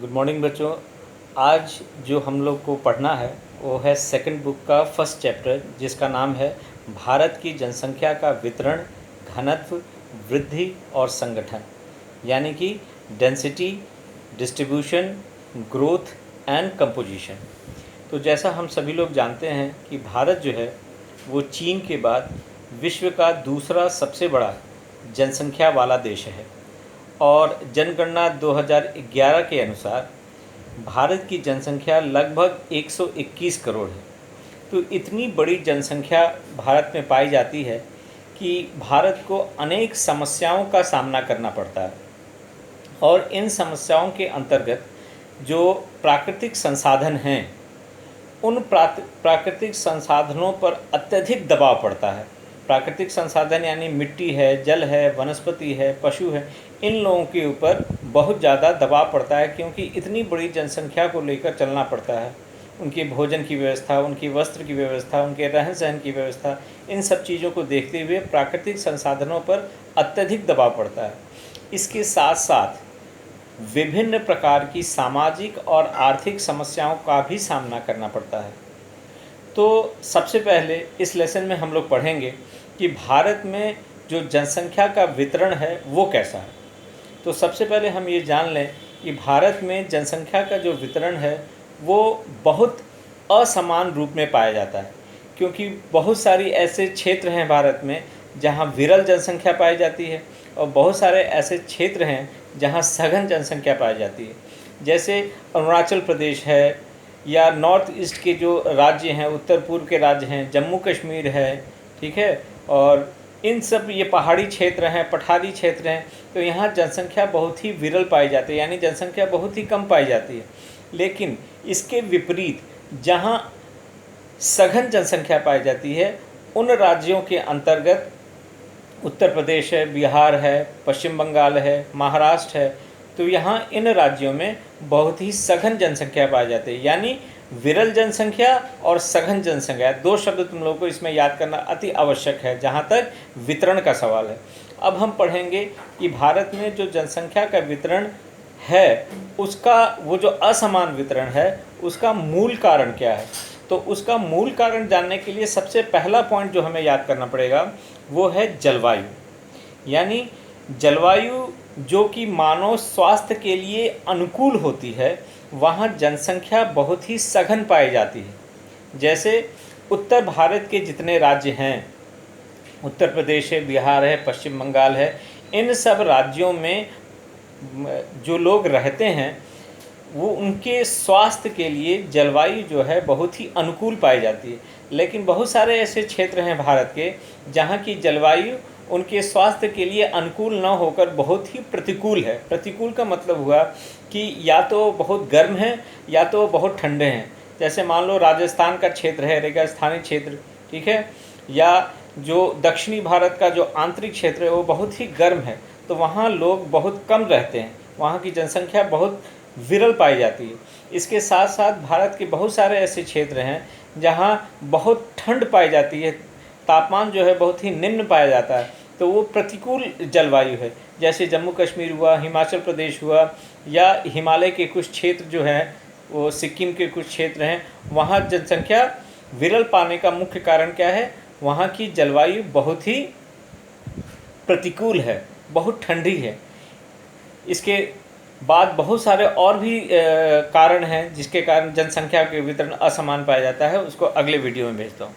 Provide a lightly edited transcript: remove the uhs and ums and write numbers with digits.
Good morning बच्चों। आज जो हम लोग को पढ़ना है वो है सेकंड बुक का फर्स्ट चैप्टर, जिसका नाम है भारत की जनसंख्या का वितरण, घनत्व, वृद्धि और संगठन, यानी कि density, distribution, growth and composition. तो जैसा हम सभी लोग जानते हैं कि भारत जो है वो चीन के बाद विश्व का दूसरा सबसे बड़ा जनसंख्या वाला देश है और जनगणना 2011 के अनुसार भारत की जनसंख्या लगभग 121 करोड़ है। तो इतनी बड़ी जनसंख्या भारत में पाई जाती है कि भारत को अनेक समस्याओं का सामना करना पड़ता है और इन समस्याओं के अंतर्गत जो प्राकृतिक संसाधन हैं उन प्राकृतिक संसाधनों पर अत्यधिक दबाव पड़ता है। प्राकृतिक संसाधन यानी मिट्टी है, जल है, वनस्पति है, पशु है, इन लोगों के ऊपर बहुत ज़्यादा दबाव पड़ता है क्योंकि इतनी बड़ी जनसंख्या को लेकर चलना पड़ता है। उनके भोजन की व्यवस्था, उनकी वस्त्र की व्यवस्था, उनके रहन सहन की व्यवस्था, इन सब चीज़ों को देखते हुए प्राकृतिक संसाधनों पर अत्यधिक दबाव पड़ता है। इसके साथ साथ विभिन्न प्रकार की सामाजिक और आर्थिक समस्याओं का भी सामना करना पड़ता है। तो सबसे पहले इस लेसन में हम लोग पढ़ेंगे कि भारत में जो जनसंख्या का वितरण है वो कैसा है। तो सबसे पहले हम ये जान लें कि भारत में जनसंख्या का जो वितरण है वो बहुत असमान रूप में पाया जाता है, क्योंकि बहुत सारी ऐसे क्षेत्र हैं भारत में जहाँ विरल जनसंख्या पाई जाती है और बहुत सारे ऐसे क्षेत्र हैं जहाँ सघन जनसंख्या पाई जाती है। जैसे अरुणाचल प्रदेश है या नॉर्थ ईस्ट के जो राज्य हैं, उत्तर पूर्व के राज्य हैं, जम्मू कश्मीर है, ठीक है, और इन सब ये पहाड़ी क्षेत्र हैं, पठारी क्षेत्र हैं, तो यहाँ जनसंख्या बहुत ही विरल पाई जाती है, यानी जनसंख्या बहुत ही कम पाई जाती है। लेकिन इसके विपरीत जहाँ सघन जनसंख्या पाई जाती है उन राज्यों के अंतर्गत उत्तर प्रदेश है, बिहार है, पश्चिम बंगाल है, महाराष्ट्र है, तो यहाँ इन राज्यों में बहुत ही सघन जनसंख्या पाई जाती है। यानी विरल जनसंख्या और सघन जनसंख्या, दो शब्द तुम लोगों को इसमें याद करना अति आवश्यक है जहाँ तक वितरण का सवाल है। अब हम पढ़ेंगे कि भारत में जो जनसंख्या का वितरण है उसका वो जो असमान वितरण है उसका मूल कारण क्या है। तो उसका मूल कारण जानने के लिए सबसे पहला पॉइंट जो हमें याद करना पड़ेगा वो है जलवायु। यानी जलवायु जो कि मानव स्वास्थ्य के लिए अनुकूल होती है वहाँ जनसंख्या बहुत ही सघन पाई जाती है। जैसे उत्तर भारत के जितने राज्य हैं, उत्तर प्रदेश है, बिहार है, पश्चिम बंगाल है, इन सब राज्यों में जो लोग रहते हैं वो उनके स्वास्थ्य के लिए जलवायु जो है बहुत ही अनुकूल पाई जाती है। लेकिन बहुत सारे ऐसे क्षेत्र हैं भारत के जहाँ की जलवायु उनके स्वास्थ्य के लिए अनुकूल न होकर बहुत ही प्रतिकूल है। प्रतिकूल का मतलब हुआ कि या तो बहुत गर्म है या तो बहुत ठंडे हैं। जैसे मान लो राजस्थान का क्षेत्र है, रेगिस्तानी क्षेत्र, ठीक है, या जो दक्षिणी भारत का जो आंतरिक क्षेत्र है वो बहुत ही गर्म है, तो वहाँ लोग बहुत कम रहते हैं, वहाँ की जनसंख्या बहुत विरल पाई जाती है। इसके साथ साथ भारत के बहुत सारे ऐसे क्षेत्र हैं जहाँ बहुत ठंड पाई जाती है, तापमान जो है बहुत ही निम्न पाया जाता है, तो वो प्रतिकूल जलवायु है। जैसे जम्मू कश्मीर हुआ, हिमाचल प्रदेश हुआ, या हिमालय के कुछ क्षेत्र जो हैं वो सिक्किम के कुछ क्षेत्र हैं, वहाँ जनसंख्या विरल पाने का मुख्य कारण क्या है, वहाँ की जलवायु बहुत ही प्रतिकूल है, बहुत ठंडी है। इसके बाद बहुत सारे और भी कारण हैं जिसके कारण जनसंख्या के वितरण असमान पाया जाता है। उसको अगले वीडियो में भेजता हूँ।